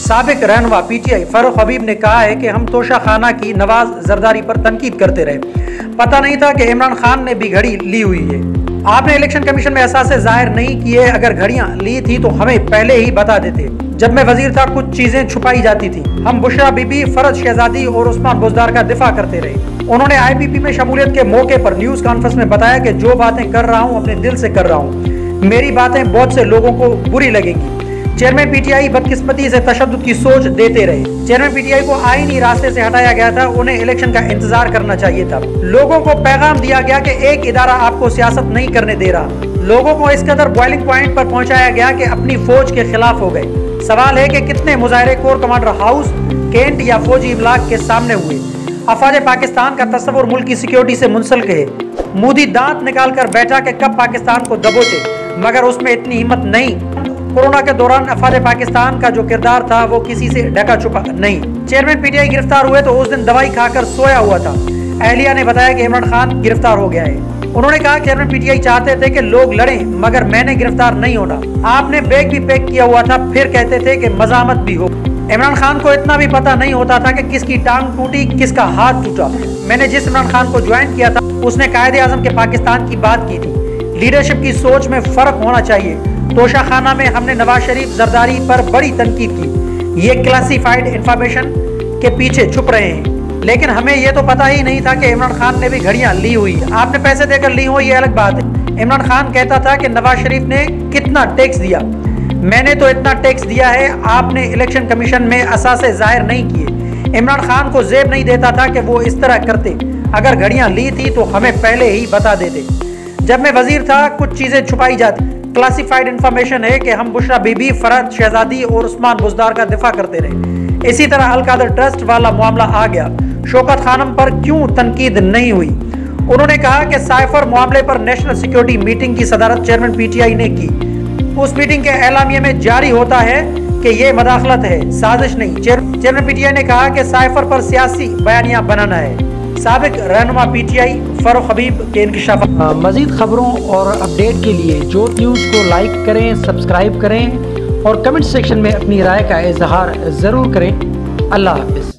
साबिक रहनुमा PTI फारूक हबीब ने कहा है कि हम तोशा खाना की नवाज जरदारी पर तनकीद करते रहे, पता नहीं था कि इमरान खान ने भी घड़ी ली हुई है। आपने इलेक्शन कमीशन में एहसास जाहिर नहीं किए, अगर घड़ियां ली थी तो हमें पहले ही बता देते। जब मैं वजीर था कुछ चीजें छुपाई जाती थी। हम बुशरा बीबी, फरज शहजादी और उस्मान बुजदार का दिफा करते रहे। उन्होंने IPP में शमूलियत के मौके पर न्यूज कॉन्फ्रेंस में बताया कि जो बातें कर रहा हूँ अपने दिल से कर रहा हूँ, मेरी बातें बहुत से लोगों को बुरी लगेंगी। चेयरमैन PTI बदकिस्मती से तशद्दुद की सोच देते रहे। चेयरमैन PTI को आईनी रास्ते से हटाया गया था, उन्हें इलेक्शन का इंतजार करना चाहिए था। लोगों को पैगाम दिया गया कि एक इदारा आपको सियासत नहीं करने दे रहा। लोगों को इस कदर बॉइलिंग पॉइंट पर पहुंचाया गया कि अपनी फौज के खिलाफ हो गए। सवाल है कि कितने मुजाहरे कोर कमांडर हाउस, कैंट या फौजी इब्लाग के सामने हुए। अफवाज पाकिस्तान का तस्वुर मुल्क की सिक्योरिटी से मुंसलिक है। मोदी दांत निकाल कर बैठा कि कब पाकिस्तान को दबोचे, मगर उसमें इतनी हिम्मत नहीं। कोरोना के दौरान अफवाज पाकिस्तान का जो किरदार था वो किसी से ढका छुपा नहीं। चेयरमैन PTI गिरफ्तार हुए तो उस दिन दवाई खाकर सोया हुआ था। अहलिया ने बताया कि इमरान खान गिरफ्तार हो गया है। उन्होंने कहा चेयरमैन PTI चाहते थे कि लोग लड़ें, मगर मैंने गिरफ्तार नहीं होना। आपने बैग भी पैक किया हुआ था, फिर कहते थे कि मजामत भी हो। इमरान खान को इतना भी पता नहीं होता था कि किसकी टांग टूटी, किसका हाथ टूटा। मैंने जिस इमरान खान को ज्वाइन किया था उसने कायदे आजम के पाकिस्तान की बात की थी। लीडरशिप की सोच में फर्क होना चाहिए। तोशा खाना में हमने नवाज शरीफ जरदारी पर बड़ी तनकीद की। ये क्लासिफाइड इंफॉर्मेशन के पीछे छुप रहे हैं, लेकिन हमें ये तो पता ही नहीं था कि इमरान खान ने भी घड़ियां ली हुई। आपने पैसे देकर ली हो ये अलग बात है। इमरान खान कहता था कि नवाज शरीफ ने कितना टैक्स दिया, मैंने तो इतना टैक्स दिया है। आपने इलेक्शन कमीशन में असासे जाहिर नहीं किए। इमरान खान को जेब नहीं देता था कि वो इस तरह करते। अगर घड़ियां ली थी तो हमें पहले ही बता देते। जब मैं वजीर था कुछ चीजें छुपाई जाती। क्लासिफाइड इंफॉर्मेशन है कि हम बुशरा बीबी, फरज शहजादी और उस्मान बुजदार का दिफा करते रहे। इसी तरह अलकादर ट्रस्ट वाला मामला आ गया। शौकत खानम पर क्यों तनकीद नहीं हुई? उन्होंने कहा कि साइफर मामले पर नेशनल सिक्योरिटी मीटिंग की सदारत चेयरमैन PTI ने की। उस मीटिंग के एलामिये में जारी होता है कि ये मदाखलत है, साजिश नहीं। चेयरमैन PTI ने कहा कि साइफर पर सियासी बयानियां बनाना है। साबिक रहनुमा PTI फारूक हबीब के इंकशाफ। मज़ीद खबरों और अपडेट के लिए जोत न्यूज़ को लाइक करें, सब्सक्राइब करें और कमेंट सेक्शन में अपनी राय का इजहार ज़रूर करें। अल्लाह हाफ़िज़।